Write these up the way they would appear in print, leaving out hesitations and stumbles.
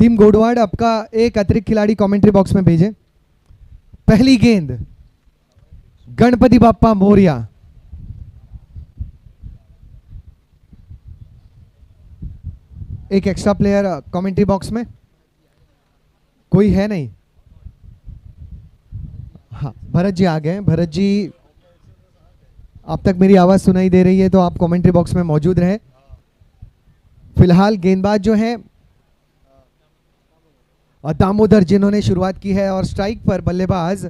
Team Godwar आपका एक अतिरिक्त खिलाड़ी कमेंट्री बॉक्स में भेजें। पहली गेंद गणपति बाप्पा मोरिया। एक एक्स्ट्रा प्लेयर कमेंट्री बॉक्स में कोई है नहीं? हाँ, भरत जी आ गए। भरत जी, आप तक मेरी आवाज सुनाई दे रही है तो आप कमेंट्री बॉक्स में मौजूद रहे। फिलहाल गेंदबाज जो है दामोदर, जिन्होंने शुरुआत की है, और स्ट्राइक पर बल्लेबाज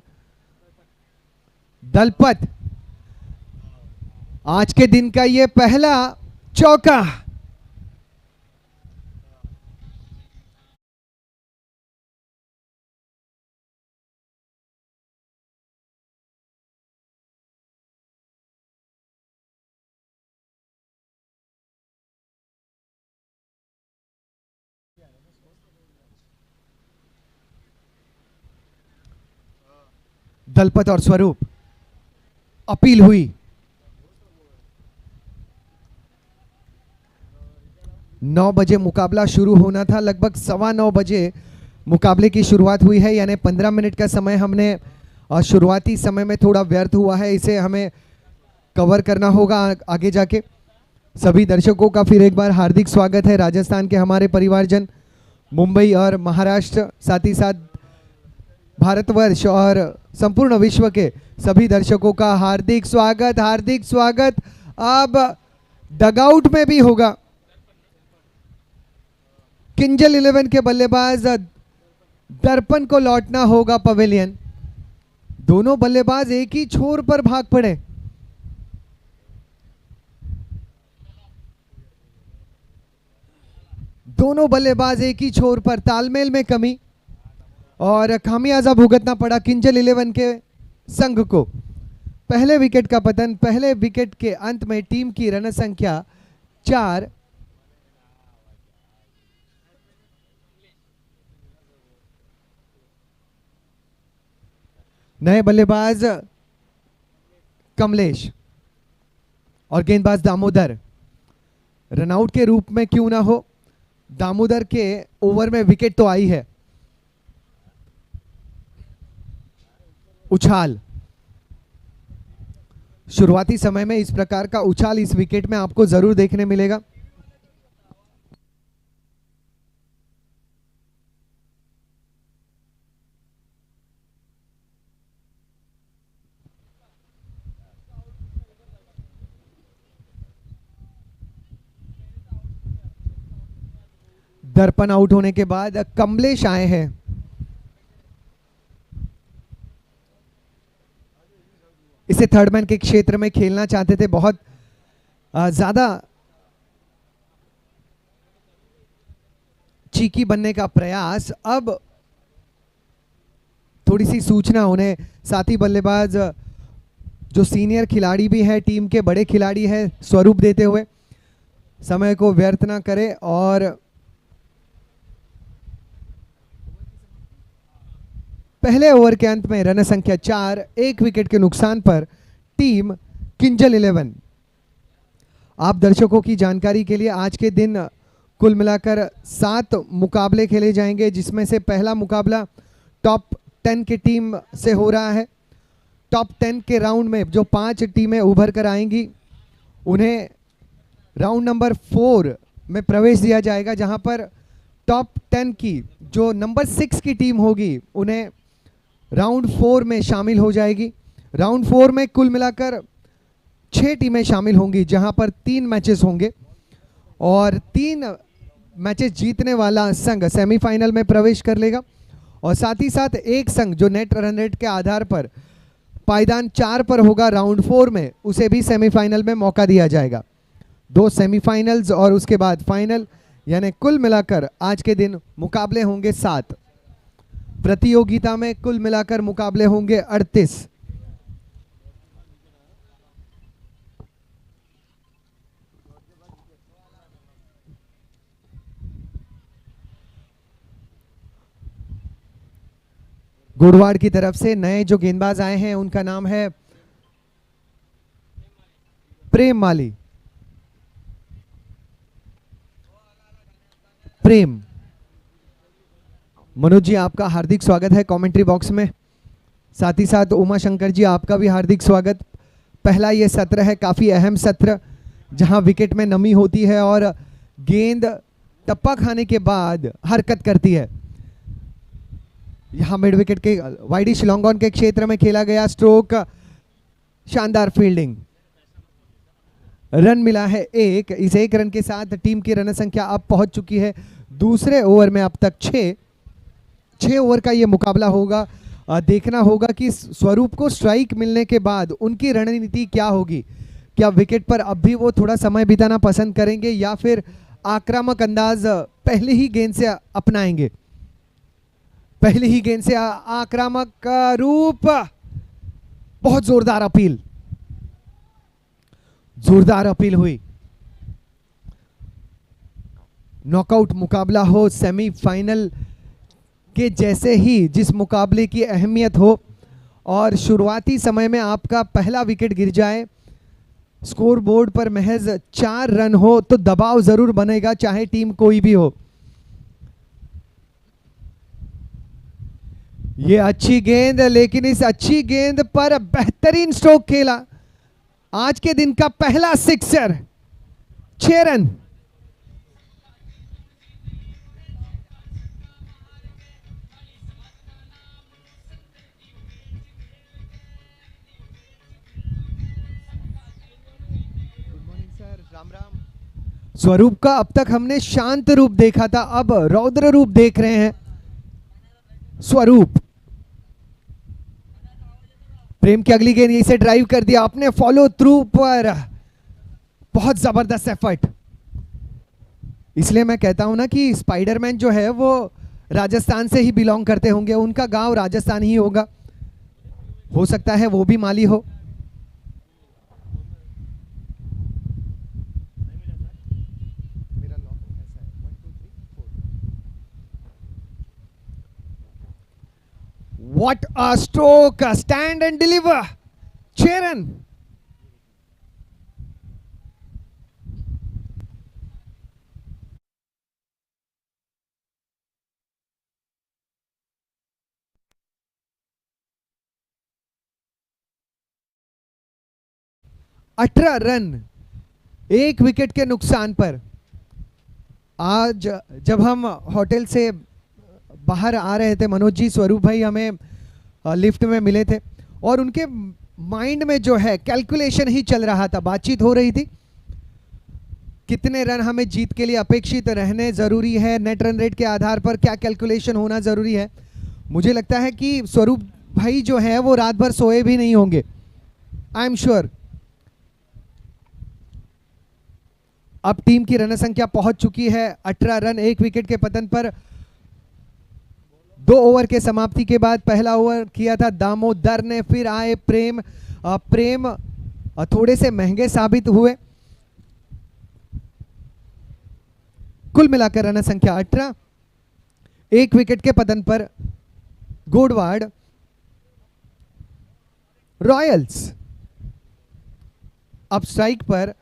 दलपत। आज के दिन का ये पहला चौका। दलपत और स्वरूप, अपील हुई। 9 बजे मुकाबला शुरू होना था, लगभग 9:15 बजे मुकाबले की शुरुआत हुई है, यानी 15 मिनट का समय हमने शुरुआती समय में थोड़ा व्यर्थ हुआ है, इसे हमें कवर करना होगा आगे जाके। सभी दर्शकों का फिर एक बार हार्दिक स्वागत है। राजस्थान के हमारे परिवारजन, मुंबई और महाराष्ट्र, साथ ही साथ भारतवर्ष और संपूर्ण विश्व के सभी दर्शकों का हार्दिक स्वागत, हार्दिक स्वागत। अब डगआउट में भी होगा। किंजल 11 के बल्लेबाज दर्पण को लौटना होगा पवेलियन। दोनों बल्लेबाज एक ही छोर पर भाग पड़े। दोनों बल्लेबाज एक ही छोर पर, तालमेल में कमी और खामियाजा भुगतना पड़ा किंजल 11 के संघ को। पहले विकेट का पतन। पहले विकेट के अंत में टीम की रन संख्या 4। नए बल्लेबाज कमलेश और गेंदबाज दामोदर। रनआउट के रूप में क्यों ना हो, दामोदर के ओवर में विकेट तो आई है। उछाल, शुरुआती समय में इस प्रकार का उछाल इस विकेट में आपको जरूर देखने मिलेगा। दर्पण आउट होने के बाद कमलेश आए हैं। इसे थर्ड मैन के क्षेत्र में खेलना चाहते थे, बहुत ज्यादा चीकी बनने का प्रयास। अब थोड़ी सी सूचना उन्हें साथी बल्लेबाज जो सीनियर खिलाड़ी भी है, टीम के बड़े खिलाड़ी है, स्वरूप देते हुए समय को व्यर्थ ना करे। और पहले ओवर के अंत में रन संख्या 4, 1 विकेट के नुकसान पर टीम किंजल 11। आप दर्शकों की जानकारी के लिए आज के दिन कुल मिलाकर 7 मुकाबले खेले जाएंगे, जिसमें से पहला मुकाबला टॉप 10 की टीम से हो रहा है। टॉप 10 के राउंड में जो 5 टीमें उभर कर आएंगी, उन्हें राउंड नंबर 4 में प्रवेश दिया जाएगा, जहां पर टॉप 10 की जो नंबर 6 की टीम होगी, उन्हें राउंड 4 में शामिल हो जाएगी। राउंड 4 में कुल मिलाकर 6 टीमें शामिल होंगी, जहां पर 3 मैचेस होंगे और 3 मैचेस जीतने वाला संघ सेमीफाइनल में प्रवेश कर लेगा। और साथ ही साथ एक संघ जो नेट रन रेट के आधार पर पायदान 4 पर होगा राउंड 4 में, उसे भी सेमीफाइनल में मौका दिया जाएगा। 2 सेमीफाइनल्स और उसके बाद फाइनल, यानी कुल मिलाकर आज के दिन मुकाबले होंगे 7। प्रतियोगिता में कुल मिलाकर मुकाबले होंगे 38। गोडवाड़ की तरफ से नए जो गेंदबाज आए हैं, उनका नाम है प्रेम माली। प्रेम मनोज जी आपका हार्दिक स्वागत है कमेंट्री बॉक्स में। साथ ही साथ उमा शंकर जी आपका भी हार्दिक स्वागत। पहला ये सत्र है काफ़ी अहम सत्र, जहां विकेट में नमी होती है और गेंद टप्पा खाने के बाद हरकत करती है। यहां मिड विकेट के वाइडिश लॉन्ग ऑन के क्षेत्र में खेला गया स्ट्रोक, शानदार फील्डिंग, रन मिला है एक। इस एक रन के साथ टीम की रन संख्या अब पहुंच चुकी है दूसरे ओवर में। अब तक 6 ओवर का ये मुकाबला होगा। देखना होगा कि स्वरूप को स्ट्राइक मिलने के बाद उनकी रणनीति क्या होगी। क्या विकेट पर अब भी वो थोड़ा समय बिताना पसंद करेंगे या फिर आक्रामक अंदाज पहले ही गेंद से अपनाएंगे। पहले ही गेंद से आक्रामक का रूप, बहुत जोरदार अपील, जोरदार अपील हुई। नॉकआउट मुकाबला हो, सेमीफाइनल के जैसे ही जिस मुकाबले की अहमियत हो और शुरुआती समय में आपका पहला विकेट गिर जाए, स्कोर बोर्ड पर महज 4 रन हो तो दबाव जरूर बनेगा, चाहे टीम कोई भी हो। ये अच्छी गेंद, लेकिन इस अच्छी गेंद पर बेहतरीन स्ट्रोक खेला। आज के दिन का पहला सिक्सर, 6 रन। स्वरूप का अब तक हमने शांत रूप देखा था, अब रौद्र रूप देख रहे हैं स्वरूप। प्रेम की अगली गेंद इसे ड्राइव कर दिया अपने फॉलो थ्रू पर, बहुत जबरदस्त एफर्ट। इसलिए मैं कहता हूं ना कि स्पाइडरमैन जो है वो राजस्थान से ही बिलोंग करते होंगे, उनका गांव राजस्थान ही होगा, हो सकता है वो भी माली हो। What a stroke! Stand and deliver. 6 run. अठारह रन एक विकेट के नुकसान पर। आज जब हम होटल से बाहर आ रहे थे, मनोज जी, स्वरूप भाई हमें लिफ्ट में मिले थे और उनके माइंड में जो है कैलकुलेशन ही चल रहा था, बातचीत हो रही थी कितने रन हमें जीत के लिए अपेक्षित रहने जरूरी है, नेट रन रेट के आधार पर क्या कैलकुलेशन होना जरूरी है। मुझे लगता है कि स्वरूप भाई जो है वो रात भर सोए भी नहीं होंगे, आई एम श्योर। अब टीम की रन संख्या पहुंच चुकी है 18 रन एक विकेट के पतन पर। 2 ओवर के समाप्ति के बाद पहला ओवर किया था दामोदर ने, फिर आए प्रेम। प्रेम थोड़े से महंगे साबित हुए। कुल मिलाकर रन संख्या 18 एक विकेट के पतन पर गोडवाड़ रॉयल्स। अब स्ट्राइक पर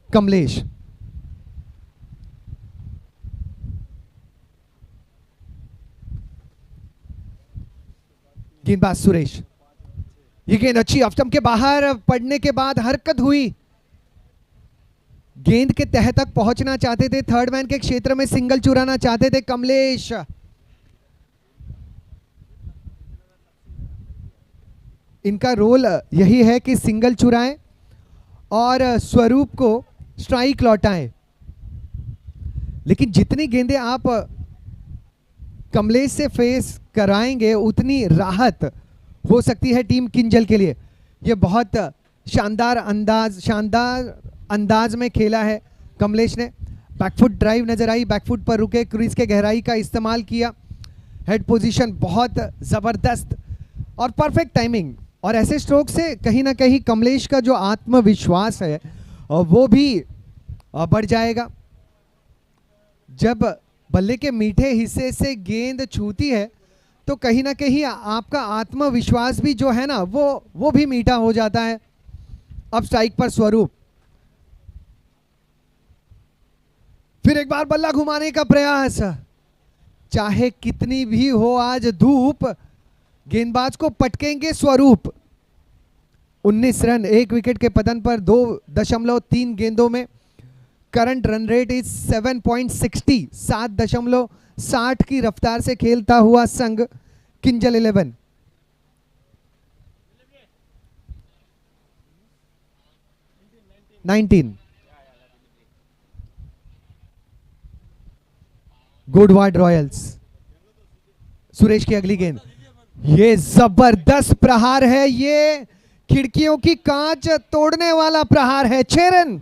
कमलेश। गेंदबाज सुरेश, ये गेंद अच्छी ऑफ स्टंप के बाहर पड़ने के बाद हरकत हुई। गेंद के तह तक पहुंचना चाहते थे, थर्ड मैन के क्षेत्र में सिंगल चुराना चाहते थे कमलेश। इनका रोल यही है कि सिंगल चुराएं और स्वरूप को स्ट्राइक लौटाएं। लेकिन जितनी गेंदें आप कमलेश से फेस कराएंगे उतनी राहत हो सकती है टीम किंजल के लिए। यह बहुत शानदार अंदाज में खेला है कमलेश ने। बैकफुट ड्राइव नजर आई, बैकफुट पर रुके, क्रीज के गहराई का इस्तेमाल किया, हेड पोजीशन बहुत जबरदस्त और परफेक्ट टाइमिंग। और ऐसे स्ट्रोक से कहीं ना कहीं कमलेश का जो आत्मविश्वास है वो भी बढ़ जाएगा। जब बल्ले के मीठे हिस्से से गेंद छूती है तो कहीं ना कहीं आपका आत्मविश्वास भी जो है ना वो भी मीठा हो जाता है। अब स्ट्राइक पर स्वरूप, फिर एक बार बल्ला घुमाने का प्रयास, चाहे कितनी भी हो आज धूप, गेंदबाज को पटकेंगे स्वरूप। 19 रन, 1 विकेट के पतन पर 2.3 गेंदों में। करंट रन रेट इज 7.60, 7.60 की रफ्तार से खेलता हुआ संघ किंजल 11। गोडवाड रॉयल्स। सुरेश की अगली गेंद, ये जबरदस्त प्रहार है, ये खिड़कियों की कांच तोड़ने वाला प्रहार है। 6 रन।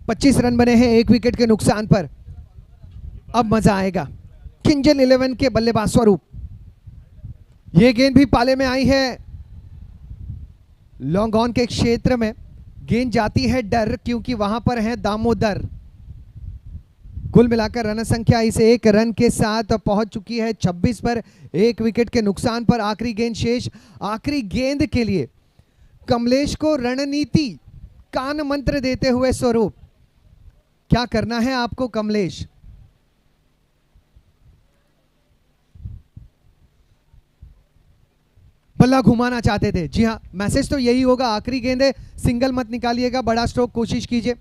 पच्चीस रन बने हैं 1 विकेट के नुकसान पर। अब मजा आएगा। किंजल 11 के बल्लेबाज स्वरूप, यह गेंद भी पाले में आई है। लॉन्ग ऑन के क्षेत्र में गेंद जाती है डर, क्योंकि वहां पर है दामोदर। कुल मिलाकर रन संख्या इस 1 रन के साथ पहुंच चुकी है 26 पर, 1 विकेट के नुकसान पर। आखिरी गेंद शेष। आखिरी गेंद के लिए कमलेश को रणनीति कान मंत्र देते हुए स्वरूप, क्या करना है आपको कमलेश? बल्ला घुमाना चाहते थे, जी हां, मैसेज तो यही होगा। आखिरी गेंद है, सिंगल मत निकालिएगा, बड़ा स्ट्रोक कोशिश कीजिए।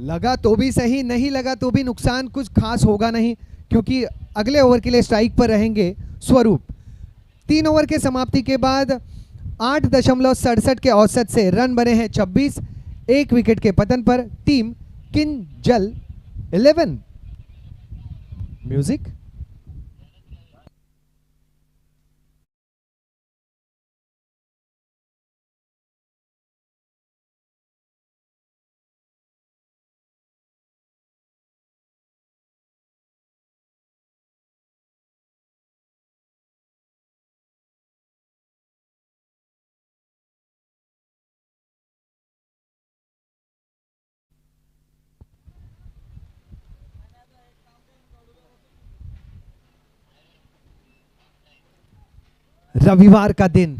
लगा तो भी सही, नहीं लगा तो भी नुकसान कुछ खास होगा नहीं, क्योंकि अगले ओवर के लिए स्ट्राइक पर रहेंगे स्वरूप। 3 ओवर के समाप्ति के बाद 8.67 के औसत से रन बने हैं 26, 1 विकेट के पतन पर। टीम किंजल 11। म्यूजिक। रविवार का दिन,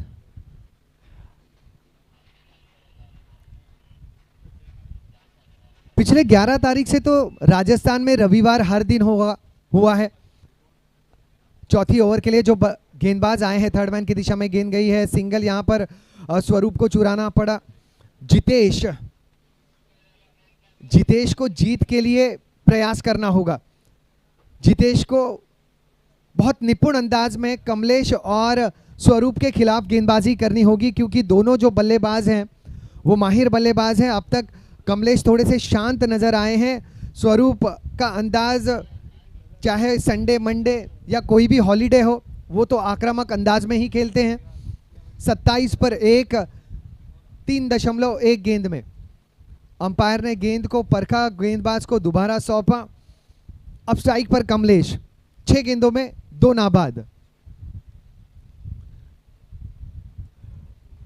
पिछले 11 तारीख से तो राजस्थान में रविवार हर दिन हुआ है। चौथी ओवर के लिए जो गेंदबाज आए हैं, थर्ड मैन की दिशा में गेंद गई है, सिंगल यहां पर स्वरूप को चुराना पड़ा। जितेश को जीत के लिए प्रयास करना होगा। जितेश को बहुत निपुण अंदाज में कमलेश और स्वरूप के खिलाफ गेंदबाजी करनी होगी, क्योंकि दोनों जो बल्लेबाज हैं वो माहिर बल्लेबाज हैं। अब तक कमलेश थोड़े से शांत नजर आए हैं। स्वरूप का अंदाज, चाहे संडे मंडे या कोई भी हॉलीडे हो, वो तो आक्रामक अंदाज में ही खेलते हैं। 27 पर 1, 3.1 गेंद में अंपायर ने गेंद को परखा, गेंदबाज को दोबारा सौंपा। अब स्ट्राइक पर कमलेश, 6 गेंदों में 2 नाबाद।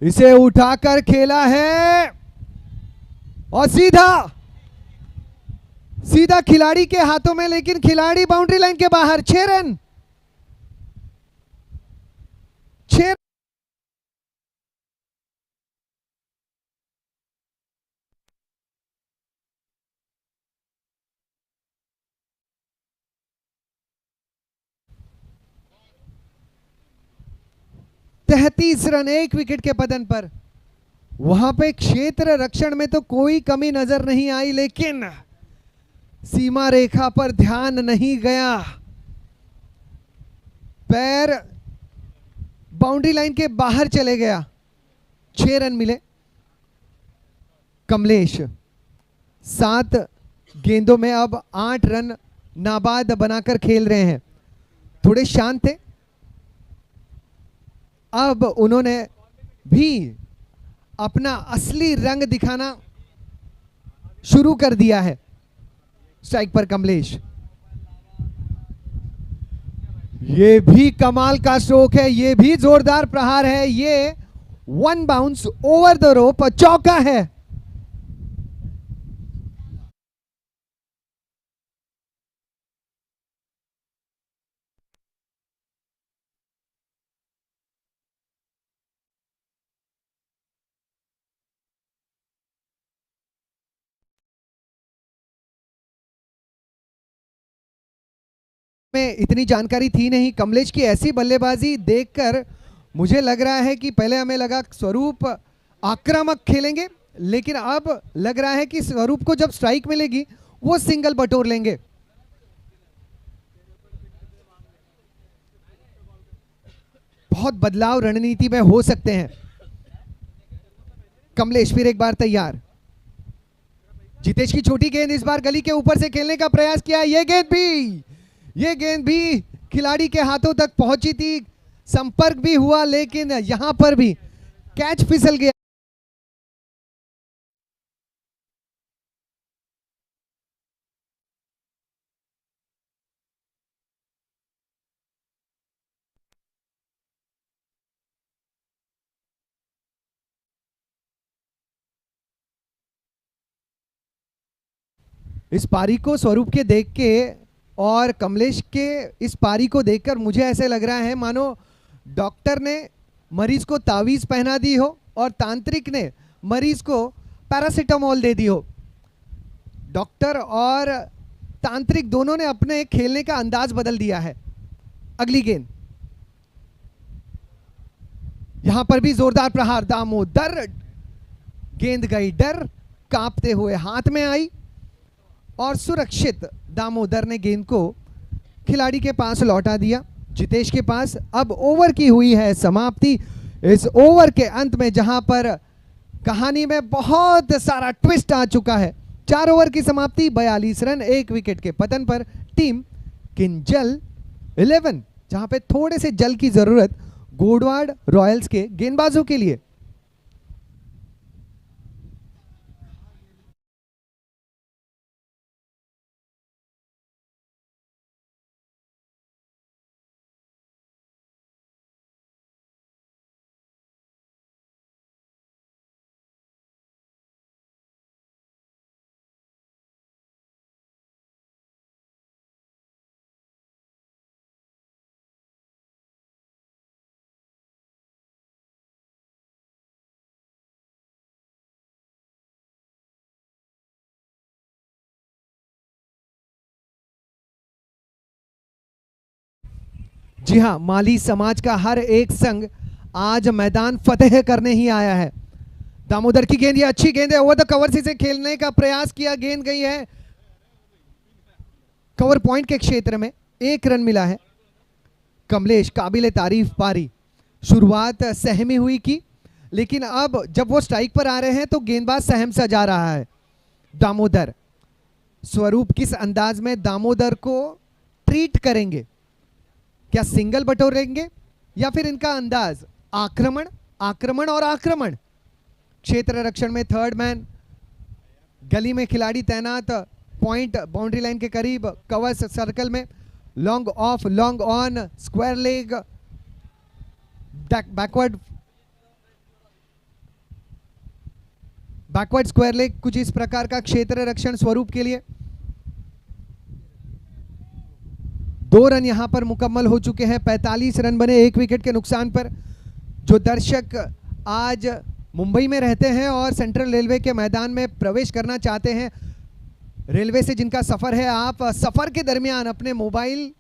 इसे उठाकर खेला है और सीधा खिलाड़ी के हाथों में, लेकिन खिलाड़ी बाउंड्री लाइन के बाहर। 6 रन। 6 33 रन, 1 विकेट के पतन पर। वहां पे क्षेत्र रक्षण में तो कोई कमी नजर नहीं आई, लेकिन सीमा रेखा पर ध्यान नहीं गया। पैर बाउंड्री लाइन के बाहर चले गया। 6 रन मिले। कमलेश 7 गेंदों में अब 8 रन नाबाद बनाकर खेल रहे हैं। थोड़े शांत थे, अब उन्होंने भी अपना असली रंग दिखाना शुरू कर दिया है। स्ट्राइक पर कमलेश, ये भी कमाल का स्ट्रोक है, ये भी जोरदार प्रहार है, ये 1 बाउंस ओवर द रोप चौका है। में इतनी जानकारी थी नहीं। कमलेश की ऐसी बल्लेबाजी देखकर मुझे लग रहा है कि पहले हमें लगा स्वरूप आक्रामक खेलेंगे, लेकिन अब लग रहा है कि स्वरूप को जब स्ट्राइक मिलेगी वो सिंगल बटोर लेंगे। बहुत बदलाव रणनीति में हो सकते हैं। कमलेश फिर एक बार तैयार। जितेश की छोटी गेंद इस बार गली के ऊपर से खेलने का प्रयास किया। ये गेंद भी खिलाड़ी के हाथों तक पहुंची थी, संपर्क भी हुआ, लेकिन यहां पर भी कैच फिसल गया। इस पारी को स्वरूप के देख के और कमलेश के इस पारी को देखकर मुझे ऐसे लग रहा है मानो डॉक्टर ने मरीज को तावीज पहना दी हो और तांत्रिक ने मरीज को पैरासीटामोल दे दी हो। डॉक्टर और तांत्रिक दोनों ने अपने खेलने का अंदाज बदल दिया है। अगली गेंद, यहां पर भी जोरदार प्रहार। दामोदर, गेंद गई डर, कांपते हुए हाथ में आई और सुरक्षित दामोदर ने गेंद को खिलाड़ी के पास लौटा दिया। जितेश के पास अब ओवर की हुई है समाप्ति। इस ओवर के अंत में जहां पर कहानी में बहुत सारा ट्विस्ट आ चुका है। 4 ओवर की समाप्ति, 42 रन 1 विकेट के पतन पर टीम किंजल 11, जहां पे थोड़े से जल की जरूरत गोडवाड़ रॉयल्स के गेंदबाजों के लिए। जी हां, माली समाज का हर एक संघ आज मैदान फतेह करने ही आया है। दामोदर की गेंद, ये अच्छी गेंद है, ओवर द कवर से खेलने का प्रयास किया, गेंद गई है कवर पॉइंट के क्षेत्र में, 1 रन मिला है। कमलेश, काबिले तारीफ पारी, शुरुआत सहमी हुई की, लेकिन अब जब वो स्ट्राइक पर आ रहे हैं तो गेंदबाज सहम सा जा रहा है। दामोदर, स्वरूप किस अंदाज में दामोदर को ट्रीट करेंगे? क्या सिंगल बटोरेंगे या फिर इनका अंदाज आक्रमण, आक्रमण और आक्रमण? क्षेत्र रक्षण में थर्ड मैन, गली में खिलाड़ी तैनात, पॉइंट बाउंड्री लाइन के करीब, कवर सर्कल में, long off, long on, square leg, backward square leg, कुछ इस प्रकार का क्षेत्र रक्षण स्वरूप के लिए। 2 रन यहां पर मुकम्मल हो चुके हैं। 45 रन बने 1 विकेट के नुकसान पर। जो दर्शक आज मुंबई में रहते हैं और सेंट्रल रेलवे के मैदान में प्रवेश करना चाहते हैं, रेलवे से जिनका सफ़र है, आप सफ़र के दरमियान अपने मोबाइल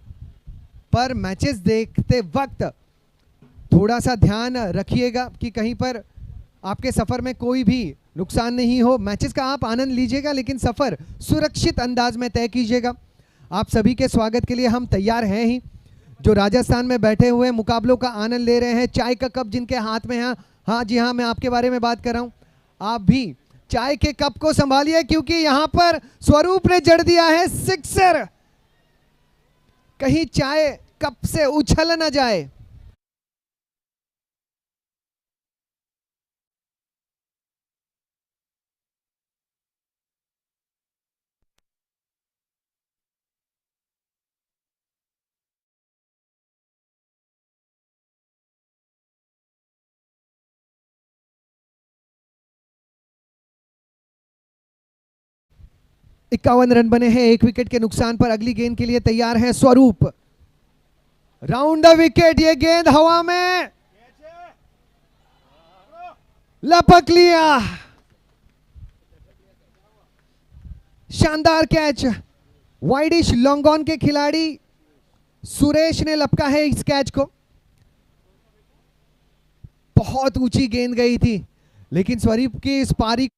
पर मैचेस देखते वक्त थोड़ा सा ध्यान रखिएगा कि कहीं पर आपके सफ़र में कोई भी नुकसान नहीं हो। मैचेस का आप आनंद लीजिएगा, लेकिन सफ़र सुरक्षित अंदाज में तय कीजिएगा। आप सभी के स्वागत के लिए हम तैयार हैं ही। जो राजस्थान में बैठे हुए मुकाबलों का आनंद ले रहे हैं, चाय का कप जिनके हाथ में है, हाँ जी हाँ, मैं आपके बारे में बात कर रहा हूँ। आप भी चाय के कप को संभालिए क्योंकि यहां पर स्वरूप ने जड़ दिया है सिक्सर। कहीं चाय कप से उछल न जाए। इक्यावन रन बने हैं, एक विकेट के नुकसान पर। अगली गेंद के लिए तैयार है स्वरूप। राउंड द विकेट, ये गेंद हवा में लपक लिया। शानदार कैच। वाइडिश लॉन्गॉन के खिलाड़ी सुरेश ने लपका है इस कैच को। बहुत ऊंची गेंद गई थी लेकिन स्वरूप की इस पारी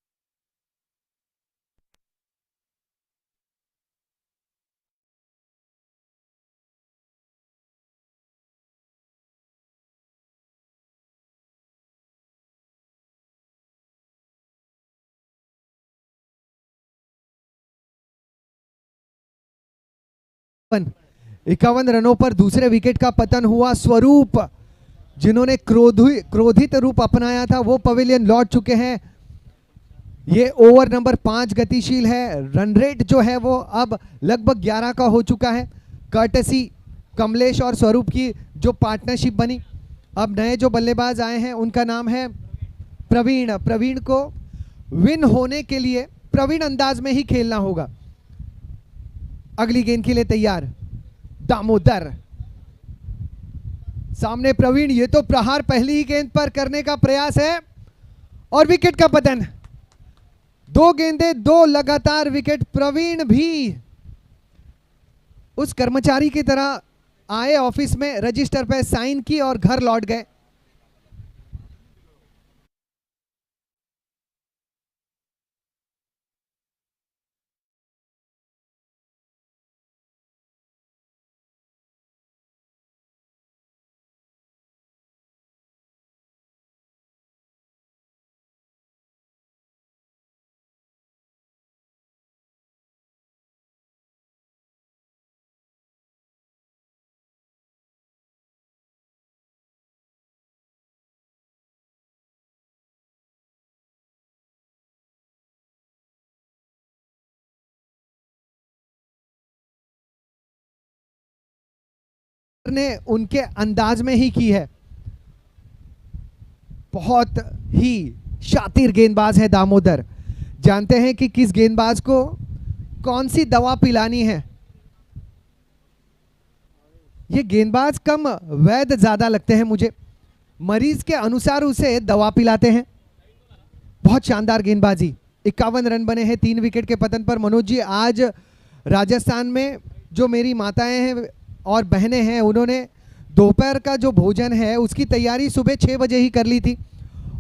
इक्यावन रनों पर दूसरे विकेट का पतन हुआ। स्वरूप जिन्होंने क्रोधित रूप अपनाया था वो पवेलियन लौट चुके हैं। ये ओवर नंबर 5 गतिशील है। रन रेट जो है वो अब लगभग 11 का हो चुका है। कर्टसी कमलेश और स्वरूप की जो पार्टनरशिप बनी। अब नए जो बल्लेबाज आए हैं उनका नाम है प्रवीण। प्रवीण को विन होने के लिए प्रवीण अंदाज में ही खेलना होगा। अगली गेंद के लिए तैयार दामोदर। सामने प्रवीण, ये तो प्रहार पहली ही गेंद पर करने का प्रयास है और विकेट का पतन। 2 गेंदें 2 लगातार विकेट। प्रवीण भी उस कर्मचारी की तरह आए, ऑफिस में रजिस्टर पे साइन की और घर लौट गए। ने उनके अंदाज में ही की है। बहुत ही शातिर गेंदबाज है दामोदर। जानते हैं कि किस गेंदबाज को कौन सी दवा पिलानी है। ये गेंदबाज कम वैद्य ज्यादा लगते हैं मुझे। मरीज के अनुसार उसे दवा पिलाते हैं। बहुत शानदार गेंदबाजी। 51 रन बने हैं 3 विकेट के पतन पर। मनोज जी, आज राजस्थान में जो मेरी माताएं हैं और बहनें हैं उन्होंने दोपहर का जो भोजन है उसकी तैयारी सुबह 6 बजे ही कर ली थी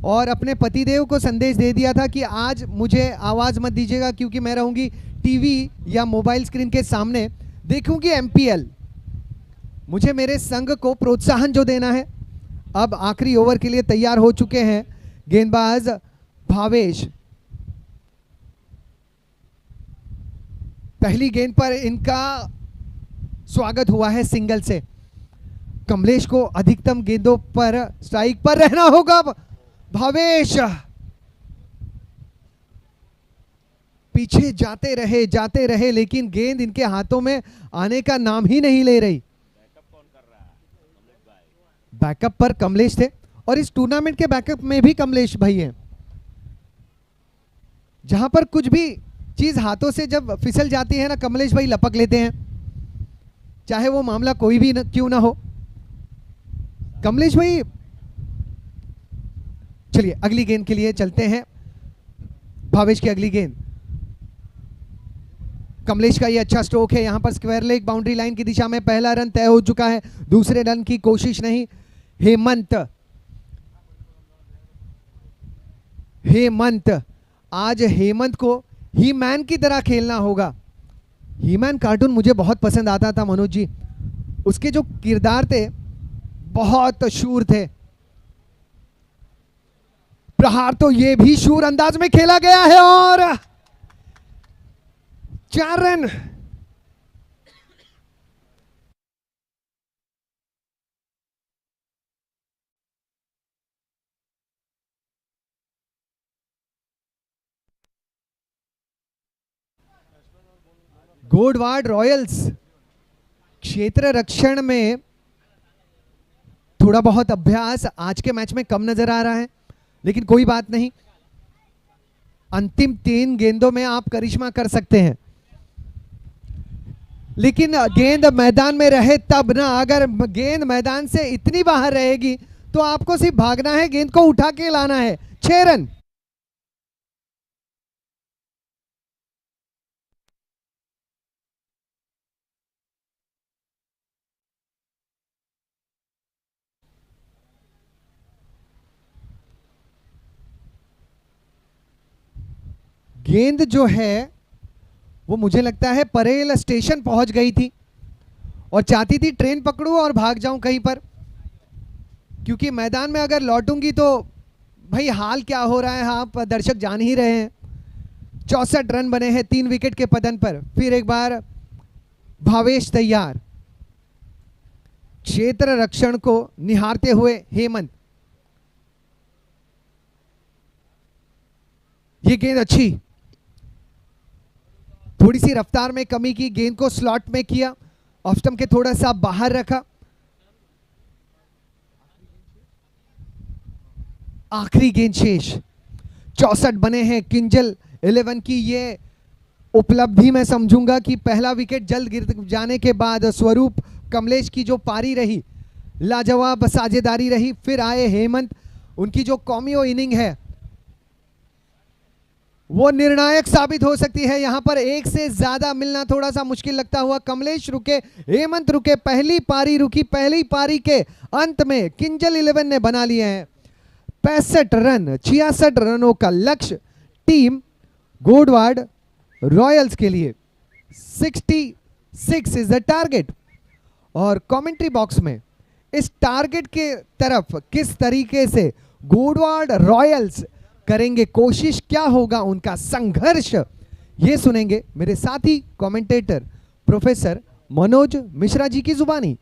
और अपने पतिदेव को संदेश दे दिया था कि आज मुझे आवाज़ मत दीजिएगा क्योंकि मैं रहूंगी टीवी या मोबाइल स्क्रीन के सामने, देखूंगी एमपीएल। मुझे मेरे संघ को प्रोत्साहन जो देना है। अब आखिरी ओवर के लिए तैयार हो चुके हैं गेंदबाज भावेश। पहली गेंद पर इनका स्वागत हुआ है सिंगल से। कमलेश को अधिकतम गेंदों पर स्ट्राइक पर रहना होगा। भावेश पीछे जाते रहे लेकिन गेंद इनके हाथों में आने का नाम ही नहीं ले रही। बैकअप पर कमलेश थे और इस टूर्नामेंट के बैकअप में भी कमलेश भाई हैं। जहां पर कुछ भी चीज हाथों से जब फिसल जाती है ना, कमलेश भाई लपक लेते हैं, चाहे वो मामला कोई भी क्यों ना हो। कमलेश भाई, चलिए अगली गेंद के लिए चलते हैं। भावेश की अगली गेंद। कमलेश का ये अच्छा स्ट्रोक है। यहां पर स्क्वायर लेग बाउंड्री लाइन की दिशा में पहला रन तय हो चुका है। दूसरे रन की कोशिश नहीं। हेमंत आज हेमंत को ही मैन की तरह खेलना होगा। ही मैन कार्टून मुझे बहुत पसंद आता था मनोज जी। उसके जो किरदार थे बहुत शूर थे। प्रहार तो ये भी शूर अंदाज में खेला गया है और 4 रन। गोडवाड रॉयल्स क्षेत्र रक्षण में थोड़ा बहुत अभ्यास आज के मैच में कम नजर आ रहा है, लेकिन कोई बात नहीं, अंतिम 3 गेंदों में आप करिश्मा कर सकते हैं। लेकिन गेंद मैदान में रहे तब ना, अगर गेंद मैदान से इतनी बाहर रहेगी तो आपको सिर्फ भागना है, गेंद को उठा के लाना है। 6 रन। गेंद जो है वो मुझे लगता है परेल स्टेशन पहुंच गई थी और चाहती थी ट्रेन पकड़ूं और भाग जाऊं कहीं पर, क्योंकि मैदान में अगर लौटूंगी तो भाई हाल क्या हो रहा है आप दर्शक जान ही रहे हैं। 64 रन बने हैं 3 विकेट के पतन पर। फिर एक बार भावेश तैयार, क्षेत्र रक्षण को निहारते हुए हेमंत। ये गेंद अच्छी, थोड़ी सी रफ्तार में कमी की, गेंद को स्लॉट में किया, ऑफ स्टंप के थोड़ा सा बाहर रखा। आखिरी गेंद शेष। 64 बने हैं किंजल 11 की। ये उपलब्धि मैं समझूंगा कि पहला विकेट जल्द गिर जाने के बाद स्वरूप कमलेश की जो पारी रही, लाजवाब साझेदारी रही, फिर आए हेमंत, उनकी जो कॉमियो इनिंग है वो निर्णायक साबित हो सकती है। यहां पर एक से ज्यादा मिलना थोड़ा सा मुश्किल लगता हुआ कमलेश रुके, हेमंत रुके, पहली पारी रुकी। पहली पारी के अंत में किंजल 11 ने बना लिए हैं 65 रन। 66 रनों का लक्ष्य टीम गोडवाड रॉयल्स के लिए। 66 इज द टारगेट। और कमेंट्री बॉक्स में इस टारगेट के तरफ किस तरीके से गोडवाड रॉयल्स करेंगे कोशिश, क्या होगा उनका संघर्ष, ये सुनेंगे मेरे साथी कमेंटेटर प्रोफेसर मनोज मिश्रा जी की जुबानी।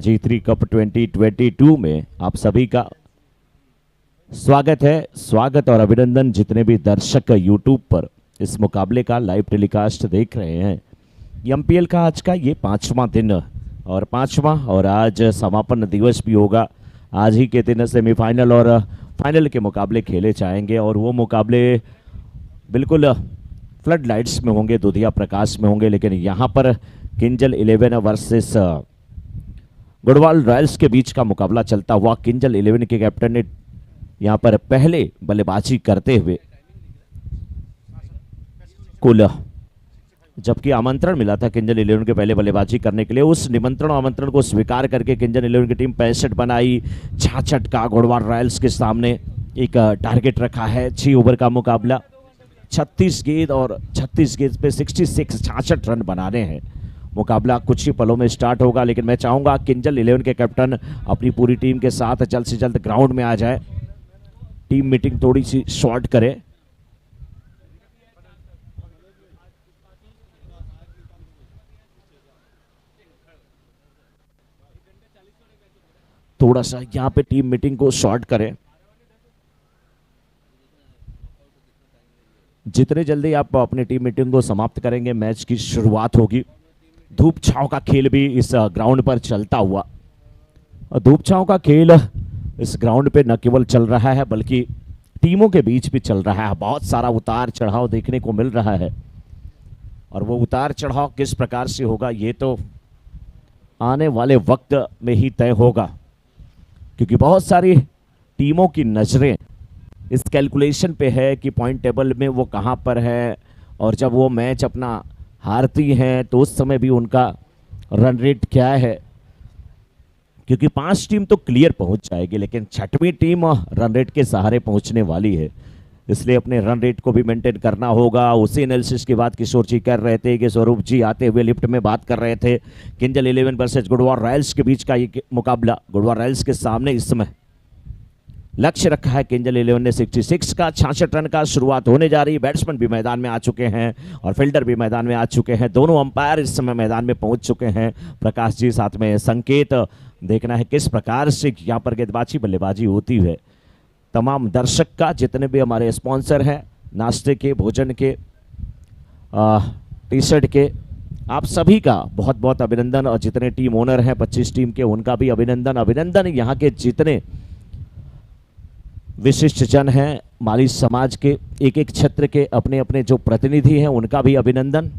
G3 कप 2022 में आप सभी का स्वागत है। स्वागत और अभिनंदन जितने भी दर्शक YouTube पर इस मुकाबले का लाइव टेलीकास्ट देख रहे हैं। MPL का आज का ये 5वां दिन और 5वां और आज समापन दिवस भी होगा। आज ही के दिन सेमीफाइनल और फाइनल के मुकाबले खेले जाएंगे और वो मुकाबले बिल्कुल फ्लड लाइट्स में होंगे, दुधिया प्रकाश में होंगे। लेकिन यहाँ पर किंजल 11 वर्सेस गुड़वाल रॉयल्स के बीच का मुकाबला चलता हुआ किंजल 11 के कैप्टन ने यहाँ पर पहले बल्लेबाजी करते हुए कुल जबकि आमंत्रण मिला था किंजल 11 के पहले बल्लेबाजी करने के लिए, उस निमंत्रण आमंत्रण को स्वीकार करके किंजल 11 की टीम 65 बनाई। 66 का गुड़वाल रॉयल्स के सामने एक टारगेट रखा है। 6 ओवर का मुकाबला, 36 गेंद और 36 गेंद पे 66 रन बनाने हैं। मुकाबला कुछ ही पलों में स्टार्ट होगा, लेकिन मैं चाहूंगा किंजल 11 के कैप्टन अपनी पूरी टीम के साथ जल्द से जल्द ग्राउंड में आ जाए। टीम मीटिंग थोड़ी सी शॉर्ट करे। थोड़ा सा यहाँ पे टीम मीटिंग को शॉर्ट करें। जितने जल्दी आप अपनी टीम मीटिंग को समाप्त करेंगे मैच की शुरुआत होगी। धूप छांव का खेल भी इस ग्राउंड पर चलता हुआ, और धूप छांव का खेल इस ग्राउंड पे न केवल चल रहा है बल्कि टीमों के बीच भी चल रहा है। बहुत सारा उतार चढ़ाव देखने को मिल रहा है और वो उतार चढ़ाव किस प्रकार से होगा ये तो आने वाले वक्त में ही तय होगा, क्योंकि बहुत सारी टीमों की नज़रें इस कैलकुलेशन पे है कि पॉइंट टेबल में वो कहाँ पर है, और जब वो मैच अपना हारती हैं तो उस समय भी उनका रन रेट क्या है। क्योंकि 5 टीम तो क्लियर पहुंच जाएगी, लेकिन 6वीं टीम रन रेट के सहारे पहुंचने वाली है, इसलिए अपने रन रेट को भी मेंटेन करना होगा। उसी एनालिसिस की बात किशोर जी कर रहे थे कि स्वरूप जी आते हुए लिफ्ट में बात कर रहे थे। किंजल 11 वर्सेज गुड़वाल रॉयल्स के बीच का ये मुकाबला, गुड़वाल रॉयल्स के सामने इस समय लक्ष्य रखा है किंजल 11 ने 66 का। 66 रन का शुरुआत होने जा रही है। बैट्समैन भी मैदान में आ चुके हैं और फील्डर भी मैदान में आ चुके हैं। दोनों अंपायर इस समय मैदान में पहुंच चुके हैं। प्रकाश जी साथ में संकेत। देखना है किस प्रकार से यहाँ पर गेंदबाजी बल्लेबाजी होती है। तमाम दर्शक का, जितने भी हमारे स्पॉन्सर हैं नाश्ते के, भोजन के, टी शर्ट के, आप सभी का बहुत बहुत अभिनंदन। और जितने टीम ओनर हैं 25 टीम के, उनका भी अभिनंदन। अभिनंदन यहाँ के जितने विशिष्ट जन हैं माली समाज के, एक एक क्षेत्र के अपने अपने जो प्रतिनिधि हैं, उनका भी अभिनंदन।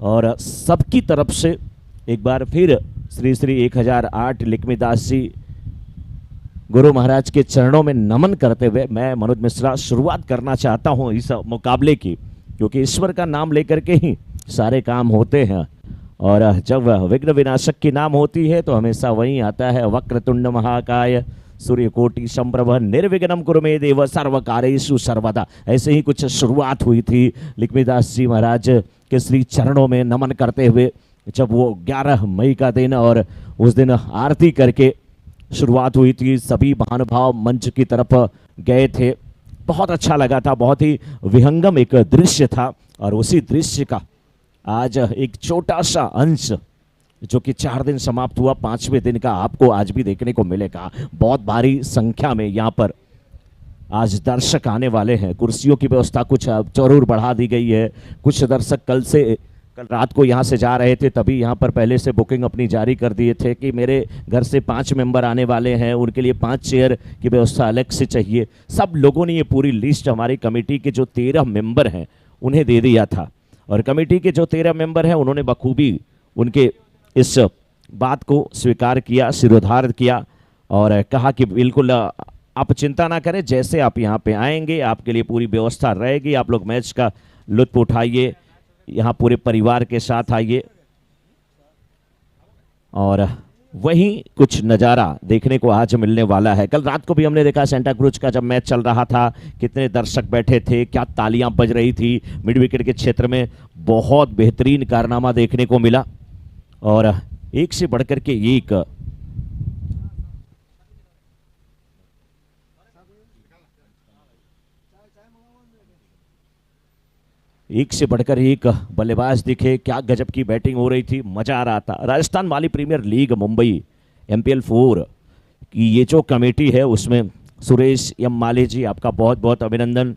और सबकी तरफ से एक बार फिर श्री श्री 1008 लिखमीदास जी गुरु महाराज के चरणों में नमन करते हुए मैं मनोज मिश्रा शुरुआत करना चाहता हूं इस मुकाबले की, क्योंकि ईश्वर का नाम लेकर के ही सारे काम होते हैं। और जब विघ्न विनाशक की नाम होती है तो हमेशा वहीं आता है वक्रतुंड महाकाय सूर्यकोटि संप्रभ निर्विघ्नं कुरु मे देव सर्वकार्येषु सर्वदा। ऐसे ही कुछ शुरुआत हुई थी लिखमीदास जी महाराज के श्री चरणों में नमन करते हुए, जब वो 11 मई का दिन और उस दिन आरती करके शुरुआत हुई थी। सभी महानुभाव मंच की तरफ गए थे। बहुत अच्छा लगा था, बहुत ही विहंगम एक दृश्य था। और उसी दृश्य का आज एक छोटा सा अंश जो कि 4 दिन समाप्त हुआ, 5वें दिन का आपको आज भी देखने को मिलेगा। बहुत भारी संख्या में यहाँ पर आज दर्शक आने वाले हैं। कुर्सियों की व्यवस्था कुछ जरूर बढ़ा दी गई है। कुछ दर्शक कल रात को यहाँ से जा रहे थे, तभी यहाँ पर पहले से बुकिंग अपनी जारी कर दिए थे कि मेरे घर से 5 मेंबर आने वाले हैं, उनके लिए 5 चेयर की व्यवस्था अलग से चाहिए। सब लोगों ने ये पूरी लिस्ट हमारी कमेटी के जो 13 मेंबर हैं उन्हें दे दिया था, और कमेटी के जो 13 मेंबर हैं उन्होंने बखूबी उनके इस बात को स्वीकार किया, सिरोधार्य किया और कहा कि बिल्कुल आप चिंता ना करें, जैसे आप यहाँ पे आएंगे आपके लिए पूरी व्यवस्था रहेगी। आप लोग मैच का लुत्फ उठाइए, यहाँ पूरे परिवार के साथ आइए। और वही कुछ नज़ारा देखने को आज मिलने वाला है। कल रात को भी हमने देखा सेंटा क्रूज का जब मैच चल रहा था, कितने दर्शक बैठे थे, क्या तालियां बज रही थी। मिड विकेट के क्षेत्र में बहुत बेहतरीन कारनामा देखने को मिला और एक से बढ़कर के एक से बढ़कर एक बल्लेबाज दिखे। क्या गजब की बैटिंग हो रही थी, मजा आ रहा था। राजस्थान माली प्रीमियर लीग मुंबई MPL 4 की ये जो कमेटी है उसमें सुरेश एम माली जी आपका बहुत बहुत अभिनंदन,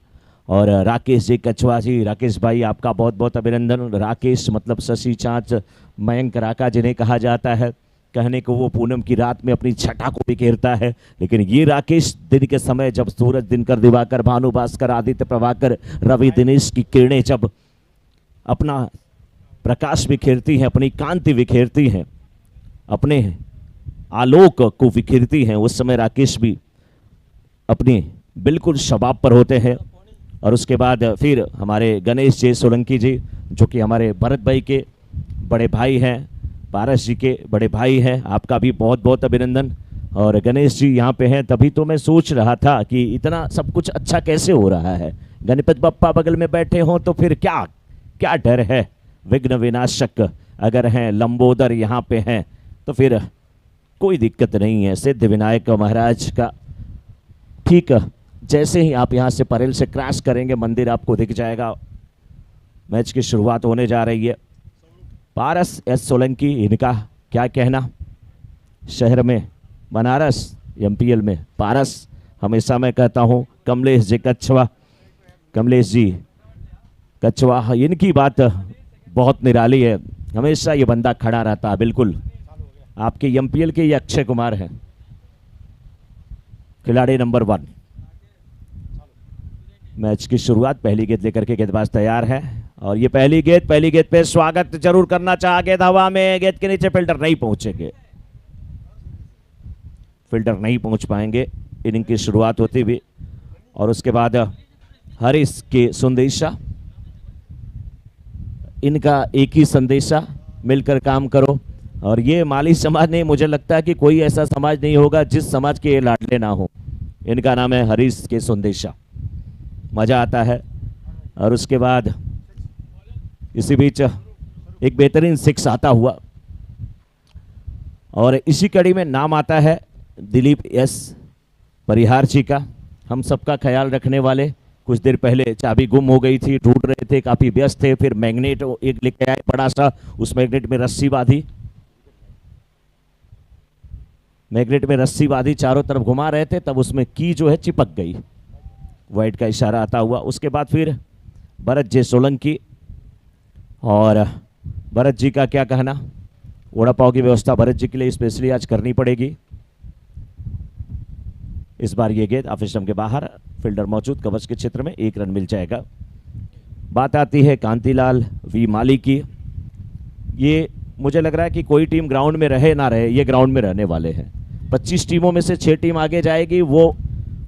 और राकेश जी कछवा जी, राकेश भाई आपका बहुत बहुत अभिनंदन। राकेश मतलब शशि चाँच मयंक राका जिन्हें कहा जाता है, कहने को वो पूनम की रात में अपनी छटा को बिखेरता है, लेकिन ये राकेश दिन के समय जब सूरज, दिनकर, दिवाकर, भानु भास्कर, आदित्य प्रभाकर, रवि, दिनेश की किरणें जब अपना प्रकाश बिखेरती हैं, अपनी कांति बिखेरती हैं, अपने आलोक को बिखेरती हैं, उस समय राकेश भी अपनी बिल्कुल शबाब पर होते हैं। और उसके बाद फिर हमारे गणेश जी सोलंकी जी, जो कि हमारे भरत भाई के बड़े भाई हैं, पारस जी के बड़े भाई हैं, आपका भी बहुत बहुत अभिनंदन। और गणेश जी यहाँ पे हैं, तभी तो मैं सोच रहा था कि इतना सब कुछ अच्छा कैसे हो रहा है। गणपति बप्पा बगल में बैठे हों तो फिर क्या क्या डर है। विघ्न विनाशक अगर हैं, लंबोदर यहाँ पे हैं, तो फिर कोई दिक्कत नहीं है। सिद्ध विनायक महाराज का ठीक जैसे ही आप यहाँ से परेल से क्रॉस करेंगे मंदिर आपको दिख जाएगा। मैच की शुरुआत होने जा रही है। पारस एस सोलंकी, इनका क्या कहना। शहर में बनारस, MPL में पारस, हमेशा मैं कहता हूँ कमलेश जी कछवा, कमलेश जी कछवा, इनकी बात बहुत निराली है। हमेशा ये बंदा खड़ा रहता है। बिल्कुल आपके MPL के ये अक्षय कुमार हैं, खिलाड़ी नंबर 1। मैच की शुरुआत, पहली गेंद लेकर के गेंदबाज तैयार है, और ये पहली गेंद पे स्वागत जरूर करना चाहा। गेंद हवा में, गेंद के नीचे फील्डर नहीं पहुंचेंगे, फील्डर नहीं पहुंच पाएंगे इनिंग की शुरुआत होती हुई। और उसके बाद हरीश के संदेशा, इनका एक ही संदेशा, मिलकर काम करो। और ये माली समाज नहीं, मुझे लगता है कि कोई ऐसा समाज नहीं होगा जिस समाज के ये लाडले ना हो। इनका नाम है हरीश के संदेशा, मजा आता है। और उसके बाद इसी बीच एक बेहतरीन सिक्स आता हुआ, और इसी कड़ी में नाम आता है दिलीप एस परिहार जी का, हम सबका ख्याल रखने वाले। कुछ देर पहले चाबी गुम हो गई थी, ढूंढ रहे थे, काफी व्यस्त थे, फिर मैग्नेट एक लेके आए बड़ा सा, उस मैग्नेट में रस्सी बांधी, मैग्नेट में रस्सी बांधी, चारों तरफ घुमा रहे थे, तब उसमें की जो है चिपक गई, वाइट का इशारा आता हुआ। उसके बाद फिर भरत जी सोलंकी, और भरत जी का क्या कहना। वड़ा पाव की व्यवस्था भरत जी के लिए स्पेशली आज करनी पड़ेगी। इस बार ये गेंद ऑफ स्टंप के बाहर, फील्डर मौजूद, कवच के क्षेत्र में 1 रन मिल जाएगा। बात आती है कांतिलाल वी माली की। ये मुझे लग रहा है कि कोई टीम ग्राउंड में रहे ना रहे, ये ग्राउंड में रहने वाले हैं। 25 टीमों में से 6 टीम आगे जाएगी। वो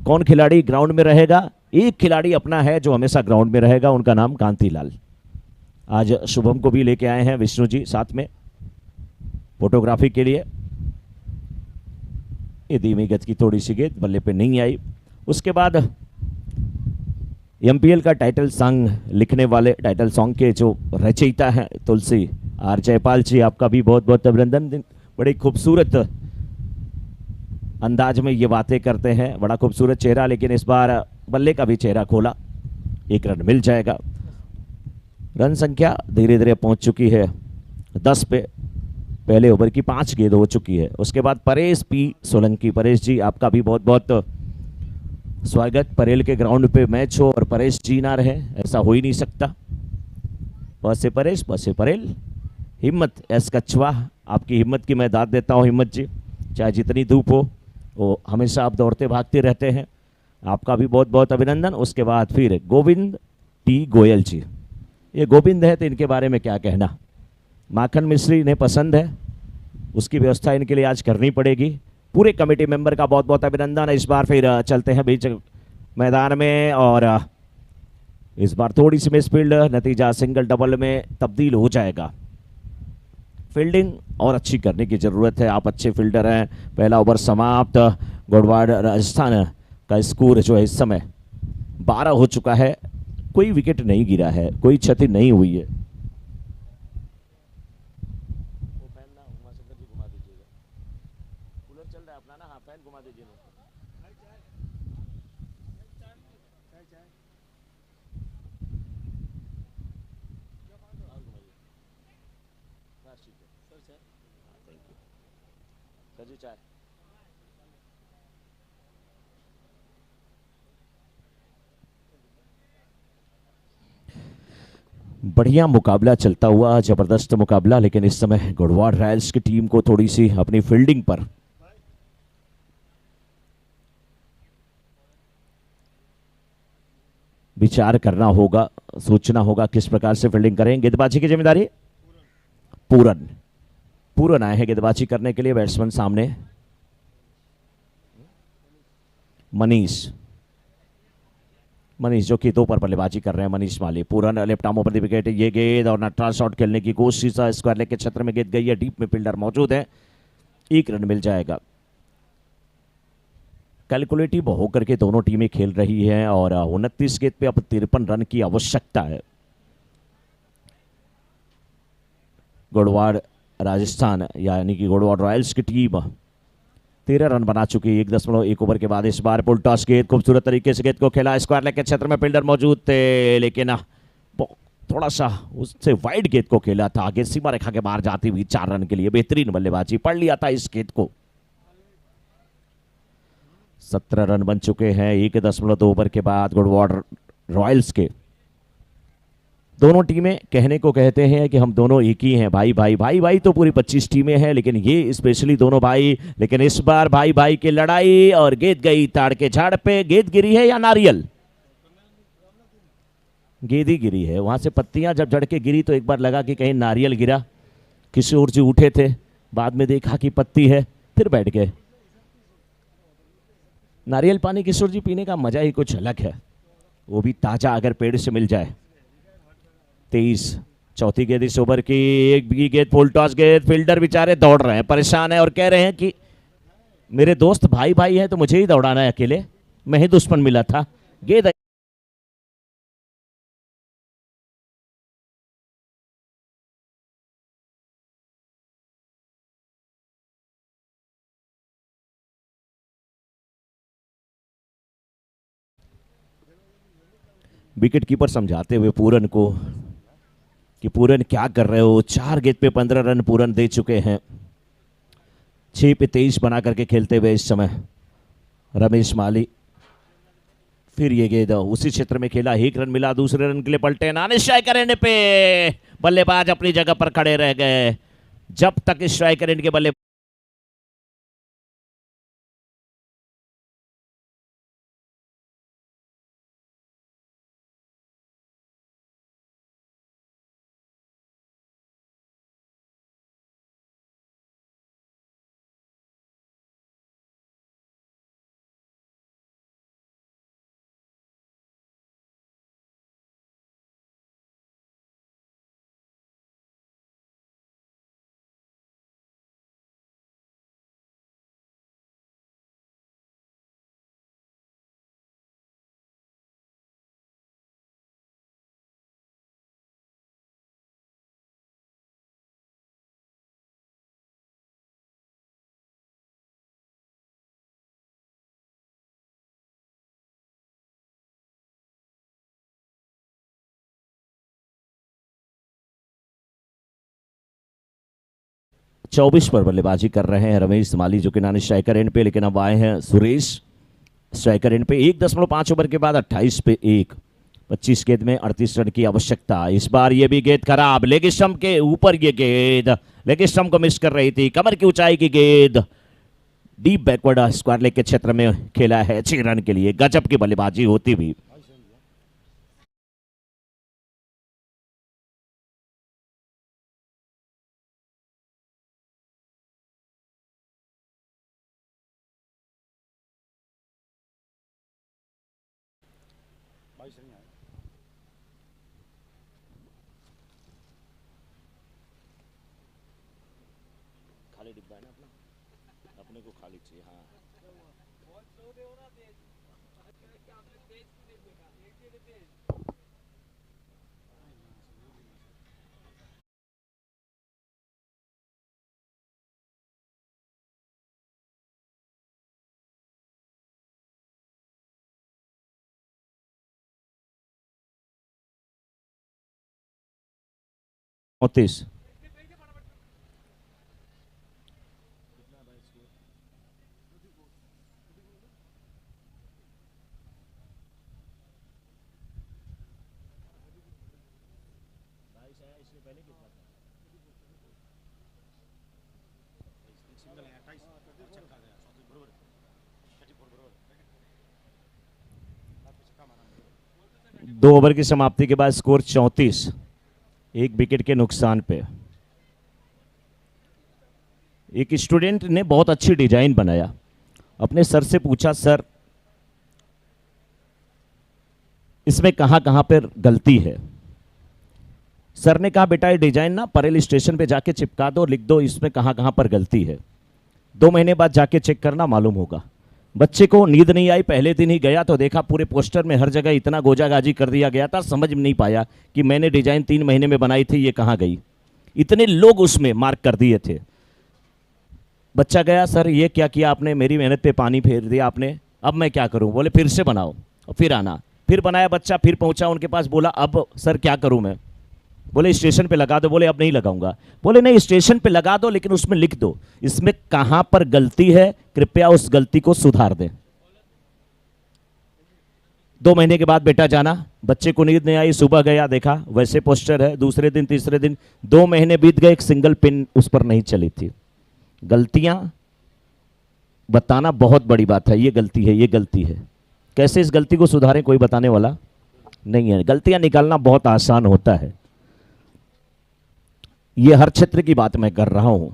कौन खिलाड़ी ग्राउंड में रहेगा? एक खिलाड़ी अपना है जो हमेशा ग्राउंड में रहेगा, उनका नाम कांतिलाल। आज शुभम को भी लेके आए हैं विष्णु जी साथ में फोटोग्राफी के लिए। ये धीमी गति की थोड़ी सी गेंद बल्ले पे नहीं आई। उसके बाद MPL का टाइटल सॉन्ग लिखने वाले, टाइटल सॉन्ग के जो रचयिता हैं तुलसी आर जयपाल जी, आपका भी बहुत बहुत अभिनंदन। बड़ी खूबसूरत अंदाज में ये बातें करते हैं, बड़ा खूबसूरत चेहरा, लेकिन इस बार बल्ले का भी चेहरा खोला, 1 रन मिल जाएगा। रन संख्या धीरे धीरे पहुंच चुकी है 10 पे, पहले ओवर की 5 गेंद हो चुकी है। उसके बाद परेश पी सोलंकी, परेश जी आपका भी बहुत बहुत स्वागत। परेल के ग्राउंड पे मैच हो और परेश जी ना रहे, ऐसा हो ही नहीं सकता। बसे परेश, बसे परेल। हिम्मत एस कछवा, आपकी हिम्मत की मैं दाद देता हूँ हिम्मत जी, चाहे जितनी धूप हो, वो हमेशा आप दौड़ते भागते रहते हैं, आपका भी बहुत बहुत अभिनंदन। उसके बाद फिर गोविंद टी गोयल जी, ये गोविंद है तो इनके बारे में क्या कहना। माखन मिश्री इन्हें पसंद है, उसकी व्यवस्था इनके लिए आज करनी पड़ेगी। पूरे कमेटी मेंबर का बहुत बहुत अभिनंदन। इस बार फिर चलते हैं बीच मैदान में, और इस बार थोड़ी सी मिसफील्ड, नतीजा सिंगल डबल में तब्दील हो जाएगा। फील्डिंग और अच्छी करने की जरूरत है, आप अच्छे फील्डर हैं। पहला ओवर समाप्त। गोडवाड़ राजस्थान का स्कोर जो है इस समय 12 हो चुका है, कोई विकेट नहीं गिरा है, कोई क्षति नहीं हुई है। बढ़िया मुकाबला चलता हुआ, जबरदस्त मुकाबला, लेकिन इस समय गढ़वाल रॉयल्स की टीम को थोड़ी सी अपनी फील्डिंग पर विचार करना होगा, सोचना होगा किस प्रकार से फील्डिंग करें। गेंदबाजी की जिम्मेदारी पूरन पूरन आए हैं गेंदबाजी करने के लिए। बैट्समैन सामने मनीष मनीष जो कि दो पर बल्लेबाजी कर रहे हैं। Manish Mali, Pooran left arm over the wicket, ये गेंद और नटरा शॉट खेलने की कोशिश, स्क्वायर लेग के क्षेत्र में गेंद गई है, डीप में फील्डर मौजूद है, 1 रन मिल जाएगा। कैलकुलेटिव होकर के दोनों टीमें खेल रही हैं और 29 गेंद पे अब 53 रन की आवश्यकता है। गढ़वाल राजस्थान यानी कि गढ़वाल रॉयल्स की टीम 13 रन बना चुकी है 1.1 ओवर के बाद। इस बार पुल टॉस गेंद खूबसूरत तरीके से गेंद को खेला, स्क्वायर लेग के क्षेत्र में फील्डर मौजूद थे, लेकिन थोड़ा सा उससे वाइड गेंद को खेला था, आगे सीमा रेखा के बाहर जाती हुई 4 रन के लिए बेहतरीन बल्लेबाजी, पढ़ लिया था इस गेंद को। 17 रन बन चुके हैं 1.2 ओवर के बाद गढ़वाल रॉयल्स के। दोनों टीमें कहने को कहते हैं कि हम दोनों एक ही हैं, भाई भाई भाई भाई तो पूरी 25 टीमें हैं, लेकिन ये स्पेशली दोनों भाई। लेकिन इस बार भाई भाई की लड़ाई और गेंद गई ताड़ के झाड़ पे। गेंद गिरी है या नारियल? गेंद ही गिरी है। वहां से पत्तियां जब झड़ के गिरी तो एक बार लगा कि कहीं नारियल गिरा। किशोर जी उठे थे, बाद में देखा कि पत्ती है, फिर बैठ गए। नारियल पानी किशोर जी पीने का मजा ही कुछ अलग है, वो भी ताजा अगर पेड़ से मिल जाए। 23 चौथी गेंद इस ओवर की, एक भी गेंद फुल टॉस गेंद, फील्डर बेचारे दौड़ रहे हैं, परेशान है और कह रहे हैं कि मेरे दोस्त भाई भाई हैं तो मुझे ही दौड़ाना है, अकेले मैं ही दुश्मन मिला था। गेंद विकेट कीपर समझाते हुए पूरन को कि पूरन क्या कर रहे हो। 4 गेंद पे 15 रन पूरन दे चुके हैं, 6 पे 23 बना करके खेलते हुए इस समय रमेश माली। फिर ये गेंद उसी क्षेत्र में खेला, 1 रन मिला, दूसरे रन के लिए पलटे, नाने स्ट्राइकर एंड पे बल्लेबाज अपनी जगह पर खड़े रह गए। जब तक स्ट्राइकर एंड के बल्ले 24 पर बल्लेबाजी कर रहे हैं रमेश माली जो कि नानी स्ट्राइकर एंड पे, लेकिन अब आए हैं सुरेश स्ट्राइकर एंड पे। 1.5 ओवर के बाद 28 पे 1, 25 गेंद में 38 रन की आवश्यकता। इस बार ये भी गेंद खराब, लेग स्टंप के ऊपर ये गेंद लेग स्टंप को मिस कर रही थी, कमर की ऊंचाई की गेंद, डीप बैकवर्ड स्क्वायर लेग के क्षेत्र में खेला है 6 रन के लिए। गजब की बल्लेबाजी होती हुई। खाली डिब्बा है ना अपना, अपने को खाली चाहिए। हाँ उनतीस दो ओवर की समाप्ति के बाद स्कोर 34, एक विकेट के नुकसान पे। एक स्टूडेंट ने बहुत अच्छी डिजाइन बनाया, अपने सर से पूछा, सर इसमें कहां कहां पर गलती है। सर ने कहा, बेटा ये डिजाइन ना परेल स्टेशन पे जाके चिपका दो, लिख दो इसमें कहां कहां पर गलती है, 2 महीने बाद जाके चेक करना, मालूम होगा। बच्चे को नींद नहीं आई, पहले दिन ही गया तो देखा पूरे पोस्टर में हर जगह इतना गोजागाजी कर दिया गया था, समझ में नहीं पाया कि मैंने डिजाइन 3 महीने में बनाई थी, ये कहाँ गई। इतने लोग उसमें मार्क कर दिए थे। बच्चा गया, सर ये क्या किया आपने, मेरी मेहनत पे पानी फेर दिया आपने, अब मैं क्या करूं। बोले फिर से बनाओ, और फिर आना। फिर बनाया बच्चा, फिर पहुंचा उनके पास, बोला अब सर क्या करूं मैं। बोले स्टेशन पे लगा दो। बोले अब नहीं लगाऊंगा। बोले नहीं स्टेशन पे लगा दो, लेकिन उसमें लिख दो इसमें कहां पर गलती है, कृपया उस गलती को सुधार दें। 2 महीने के बाद बेटा जाना, बच्चे को नींद नहीं आई, सुबह गया देखा वैसे पोस्टर है, दूसरे दिन तीसरे दिन 2 महीने बीत गए, एक सिंगल पिन उस पर नहीं चली थी। गलतियां बताना बहुत बड़ी बात है, ये गलती है, ये गलती है, कैसे इस गलती को सुधारें कोई बताने वाला नहीं है। गलतियां निकालना बहुत आसान होता है। ये हर क्षेत्र की बात मैं कर रहा हूं।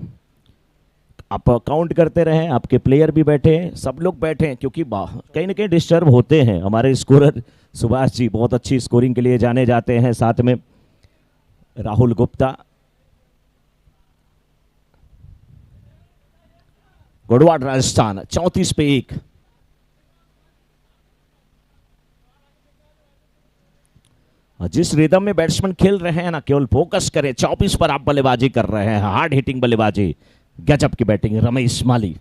आप काउंट करते रहें, आपके प्लेयर भी बैठे हैं, सब लोग बैठे हैं, क्योंकि कहीं ना कहीं डिस्टर्ब होते हैं। हमारे स्कोरर सुभाष जी बहुत अच्छी स्कोरिंग के लिए जाने जाते हैं, साथ में राहुल गुप्ता। गुड़वाड़ राजस्थान 34 पे 1। जिस रिदम में बैट्समैन खेल रहे हैं ना, केवल फोकस करें, 24 पर आप बल्लेबाजी कर रहे हैं, हार्ड हिटिंग बल्लेबाजी, गजब की बैटिंग रमेश माली।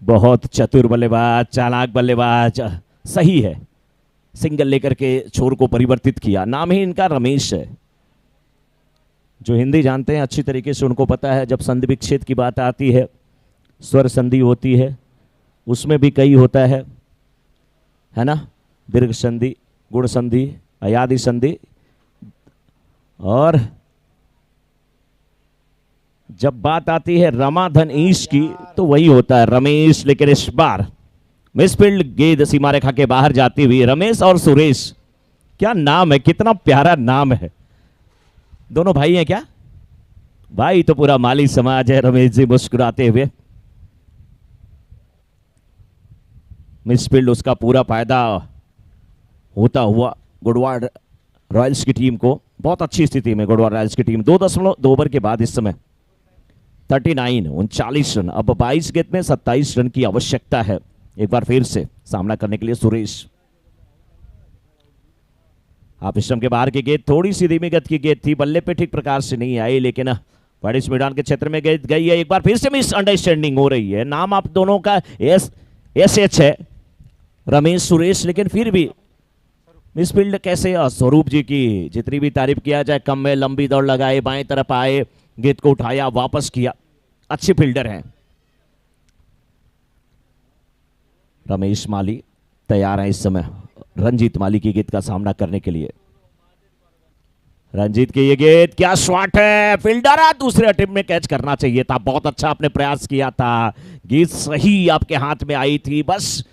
बहुत चतुर बल्लेबाज, चालाक बल्लेबाज, सही है, सिंगल लेकर के छोर को परिवर्तित किया। नाम ही इनका रमेश है। जो हिंदी जानते हैं अच्छी तरीके से उनको पता है, जब संधि विच्छेद की बात आती है, स्वर संधि होती है, उसमें भी कई होता है ना, दीर्घ संधि, गुण संधि, अयादि संधि, और जब बात आती है रमाधन ईश की तो वही होता है रमेश। लेकिन इस बार मिसफील्ड गेंद सीमा रेखा के बाहर जाती हुई रमेश और सुरेश, क्या नाम है, कितना प्यारा नाम है। दोनों भाई हैं क्या? भाई तो पूरा माली समाज है। रमेश जी मुस्कुराते हुए, मिसफील्ड उसका पूरा फायदा होता हुआ गुड़वाड़ रॉयल्स की टीम को, बहुत अच्छी स्थिति में गुड़वाड़ रॉयल्स की टीम 2.2 ओवर के बाद इस समय 39 रन। अब 22 गेंद में 27 रन की आवश्यकता है एक बार फिर से सामना करने के लिए सुरेश। आप स्टंप के बाहर की गेंद थोड़ी सी धीमी गति की गेंद थी, बल्ले पे ठीक प्रकार से नहीं आई, लेकिन बड़े मैदान के क्षेत्र में गेंद गई है। एक बार फिर से मिसअंडरस्टैंडिंग हो रही है। नाम आप दोनों का एस है, रमेश सुरेश, लेकिन फिर भी मिसफील्ड कैसे। स्वरूप जी की जितनी भी तारीफ किया जाए कम में, लंबी दौड़ लगाए, बाएं तरफ आए, गेंद को उठाया, वापस किया, अच्छे फील्डर हैं। रमेश माली तैयार है इस समय रंजीत माली की गेंद का सामना करने के लिए। रंजीत की ये गेंद, क्या शॉट है, फील्डर है, दूसरे अटेम्प्ट में कैच करना चाहिए था, बहुत अच्छा आपने प्रयास किया था, गेंद सही आपके हाथ में आई थी, बस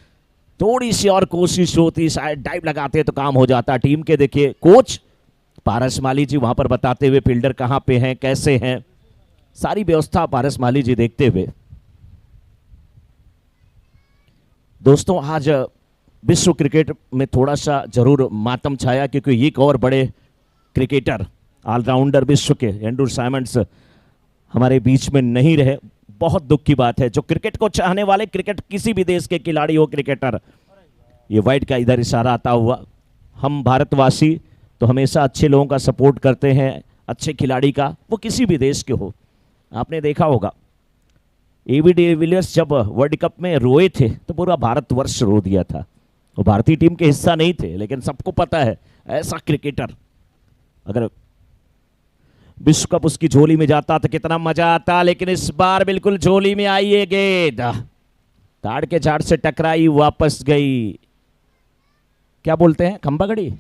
थोड़ी सी और कोशिश होती, शायद डाइव लगाते तो काम हो जाता। टीम के देखिए कोच पारस माली जी वहां पर बताते हुए फील्डर कहां पे हैं, कैसे हैं, सारी व्यवस्था पारस माली जी देखते हुए। दोस्तों आज विश्व क्रिकेट में थोड़ा सा जरूर मातम छाया, क्योंकि एक और बड़े क्रिकेटर ऑलराउंडर विश्व के एंड्रू साइमंड्स हमारे बीच में नहीं रहे। बहुत दुख की बात है। जो क्रिकेट को चाहने वाले, क्रिकेट किसी भी देश के खिलाड़ी हो, क्रिकेटर, ये वाइट का इधर इशारा आता हुआ, हम भारतवासी तो हमेशा अच्छे लोगों का सपोर्ट करते हैं, अच्छे खिलाड़ी का, वो किसी भी देश के हो। आपने देखा होगा एबी डिविलियर्स जब वर्ल्ड कप में रोए थे तो पूरा भारतवर्ष रो दिया था। वो भारतीय टीम के हिस्सा नहीं थे, लेकिन सबको पता है ऐसा क्रिकेटर अगर विश्व कप उसकी झोली में जाता तो कितना मजा आता। लेकिन इस बार बिल्कुल झोली में आई ये गेंद, ताड़ के झाड़ से टकराई, वापस गई। क्या बोलते हैं, खंबा घड़ी।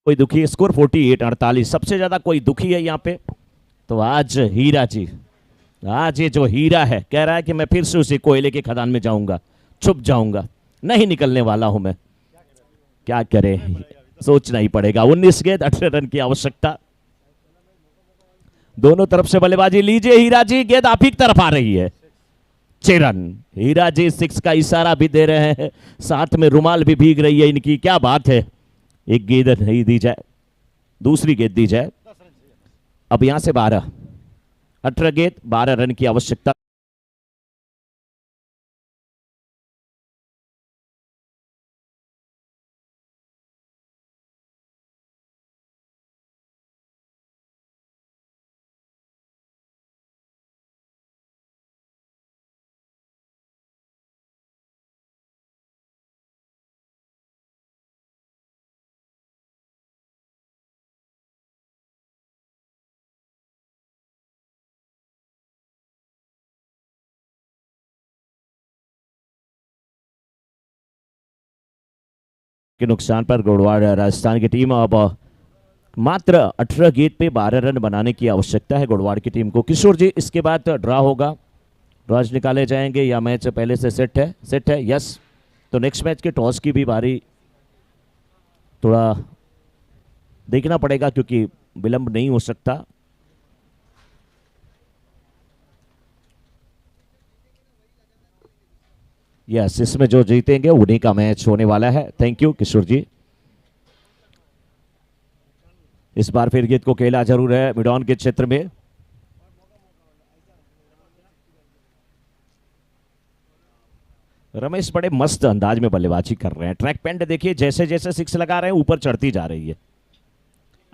कोई दुखी है, स्कोर 48-48, सबसे ज्यादा कोई दुखी है यहाँ पे। तो आज हीरा जी, आज ये जो हीरा है कह रहा है कि मैं फिर से उसी कोयले की खदान में जाऊंगा, छुप जाऊंगा, नहीं निकलने वाला हूं मैं। क्या करे, सोचना ही पड़ेगा। 19 गेंद 18 रन की आवश्यकता। दोनों तरफ से बल्लेबाजी लीजिए हीरा जी, गेंद आप ही की तरफ आ रही है। 6 रन। हीरा जी 6 का इशारा भी दे रहे हैं, साथ में रुमाल भी भीग रही है इनकी। क्या बात है। एक गेंद नहीं दी जाए, दूसरी गेंद दी जाए। अब यहां से 12, 18 गेंद 12 रन की आवश्यकता। के नुकसान पर गुड़वाड़ राजस्थान की टीम अब मात्र 18 गेंद पे 12 रन बनाने की आवश्यकता है गुड़वाड़ की टीम को। किशोर जी, इसके बाद ड्रा होगा, ड्रॉज निकाले जाएंगे या मैच पहले से सेट है? सेट है, यस। तो नेक्स्ट मैच के टॉस की भी बारी थोड़ा देखना पड़ेगा क्योंकि विलंब नहीं हो सकता। यस, इसमें जो जीतेंगे उन्हीं का मैच होने वाला है। थैंक यू किशोर जी। इस बार फिर गेंद को खेला जरूर है मिडॉन के क्षेत्र में। रमेश बड़े मस्त अंदाज में बल्लेबाजी कर रहे हैं। ट्रैक पेंट देखिए, जैसे जैसे 6 लगा रहे हैं ऊपर चढ़ती जा रही है।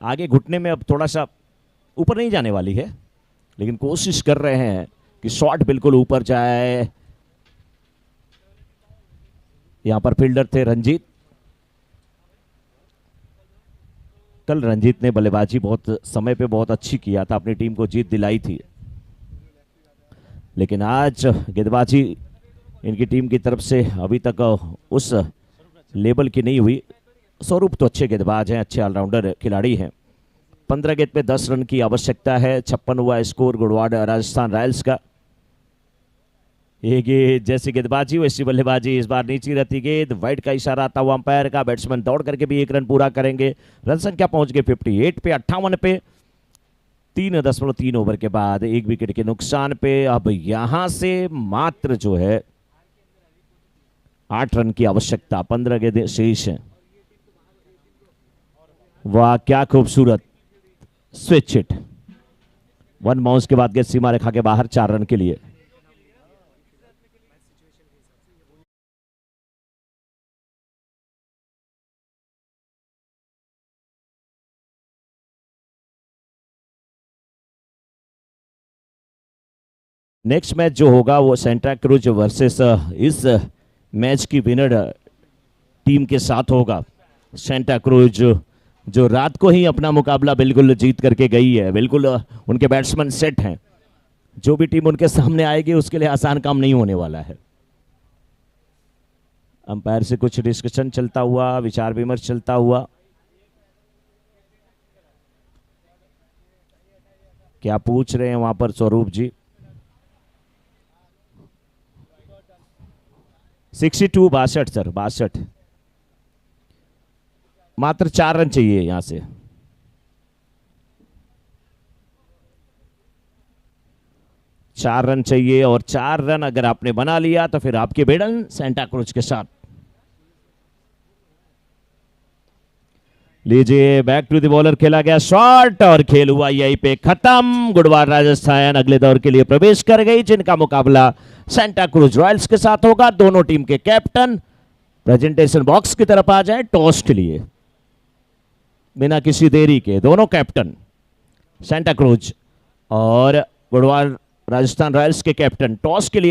आगे घुटने में अब थोड़ा सा ऊपर नहीं जाने वाली है, लेकिन कोशिश कर रहे हैं कि शॉट बिल्कुल ऊपर जाए। यहां पर फील्डर थे रंजीत। कल रंजीत ने बल्लेबाजी बहुत समय पे बहुत अच्छी किया था, अपनी टीम को जीत दिलाई थी, लेकिन आज गेंदबाजी इनकी टीम की तरफ से अभी तक उस लेवल की नहीं हुई। स्वरूप तो अच्छे गेंदबाज हैं, अच्छे ऑलराउंडर खिलाड़ी हैं। 15 गेंद पे 10 रन की आवश्यकता है। 56 हुआ स्कोर गुड़वाड़ राजस्थान रॉयल्स का। ये जैसी गेंदबाजी वैसी बल्लेबाजी, इस बार नीचे रहती गेंद, वाइड का इशारा आता हुआ अंपायर का। बैट्समैन दौड़ करके भी 1 रन पूरा करेंगे। रन संख्या पहुंच गए 58 पे, 58 पे 3.3 ओवर के बाद 1 विकेट के नुकसान पे। अब यहां से मात्र जो है 8 रन की आवश्यकता, 15 गेंदें शेष हैं। वाह क्या खूबसूरत स्विच हिट। 1 बाउंस के बाद गेंद सीमा रेखा के बाहर, 4 रन के लिए। नेक्स्ट मैच जो होगा वो सेंटा क्रूज वर्सेस इस मैच की विनर टीम के साथ होगा। सेंटा क्रूज जो रात को ही अपना मुकाबला बिल्कुल जीत करके गई है, बिल्कुल उनके बैट्समैन सेट हैं। जो भी टीम उनके सामने आएगी उसके लिए आसान काम नहीं होने वाला है। अंपायर से कुछ डिस्कशन चलता हुआ, विचार विमर्श चलता हुआ। क्या पूछ रहे हैं वहां पर स्वरूप जी? 62, 62 सर, 62। मात्र 4 रन चाहिए यहां से। चार रन चाहिए, और 4 रन अगर आपने बना लिया तो फिर आपके बेडन सेंटा क्रूज के साथ। लीजिए, बैक टू द बॉलर खेला गया शॉट और खेल हुआ यहीं पे खत्म। गुड़वाड़ राजस्थान अगले दौर के लिए प्रवेश कर गई, जिनका मुकाबला सेंटा क्रूज रॉयल्स के साथ होगा। दोनों टीम के कैप्टन प्रेजेंटेशन बॉक्स की तरफ आ जाए टॉस के लिए। बिना किसी देरी के दोनों कैप्टन, सेंटा क्रूज और गुड़वाड़ राजस्थान रॉयल्स के कैप्टन, टॉस के लिए